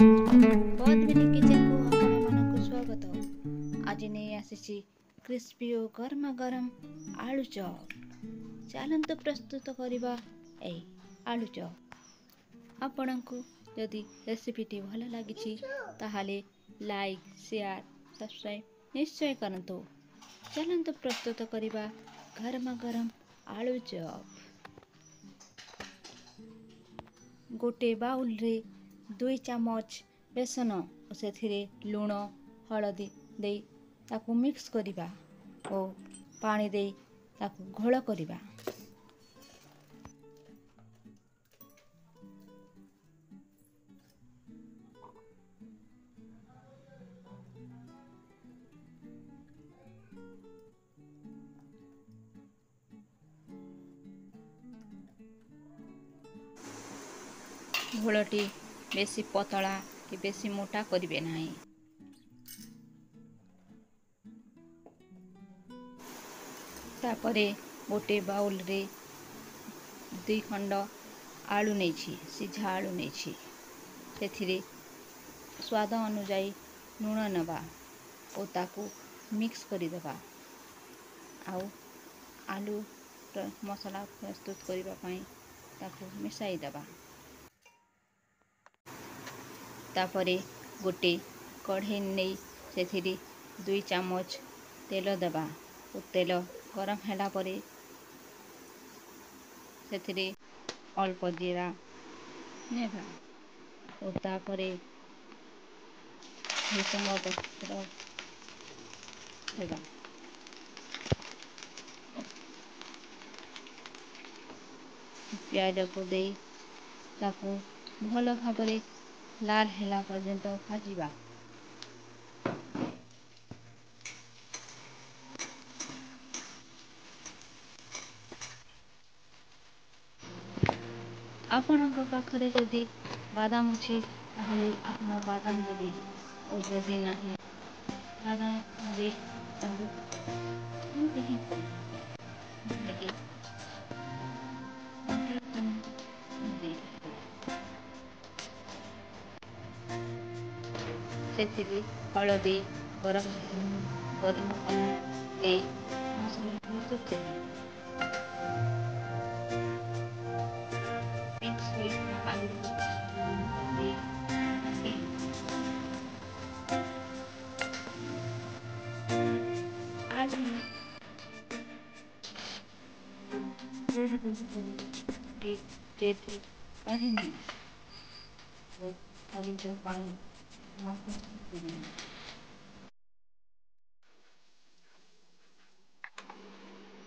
बदमिनी kitchen को आपण मानक स्वागत। आज नहीं आसी क्रिस्पी और गर्मा गरम आलू चॉप। चलतु प्रस्तुत करवा ए आलू चॉप। आपण को जदि रेसिपीटी भल लगी ताहले लाइक शेयर सब्सक्राइब निश्चय करंतु। चलतु प्रस्तुत करवा गर्मा गरम आलू चॉप। गोटे बाउल रे 2 चामच बेसन और से लुण हलदी दे ताकू मिक्स करिबा और पानी दे ताकू घोल करिबा। घोलटी बेसी पतला कि बेसी मोटा करिवे नाही। तापरे गोटे बाउल रे 2 खंड आलू नेछि सिझा आलू नेछि सेथिरे स्वाद अनुसार लुण नबा और ताकू मिक्स करि देबा। आउ आलू मसला प्रस्तुत करिबा पई ताकू मिसाई देबा। तापरे गोटे कढ़ई नहीं से 2 चामच तेल देबा और तेल गरम हैला परे से अल्प जीरा नेबा और तापरे भृषंग पत्र देबा। प्याज को दे ताकू भल भाବରେ लाल हैला पर्यंत भाजिबा। आपणक पाखरे जदि बादाम अछि ताहले आपण बादाम देबे और जदि नाही बादाम दे ताहले हलदी गरम ए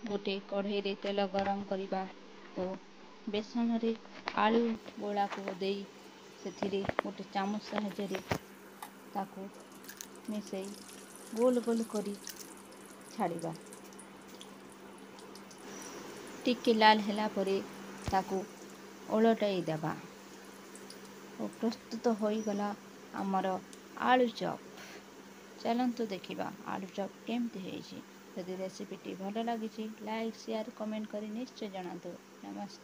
गोटे कढ़ई रे तेल गरम करिबा और बेसन रे आलू गोला को दे से गोटे चामच साहाय्य ताकू मिसई गोल गोल करी छाड़िबा। टिके लाल हैला परे ताकू ओलटाई देबा और प्रस्तुत होई गला हमर आलू चॉप। चलंतु देखिबा आलू चॉप केमती हेछि। यदि रेसिपीटी भल लगी लाइक शेयर कमेंट करी निश्चय जणातु। नमस्कार।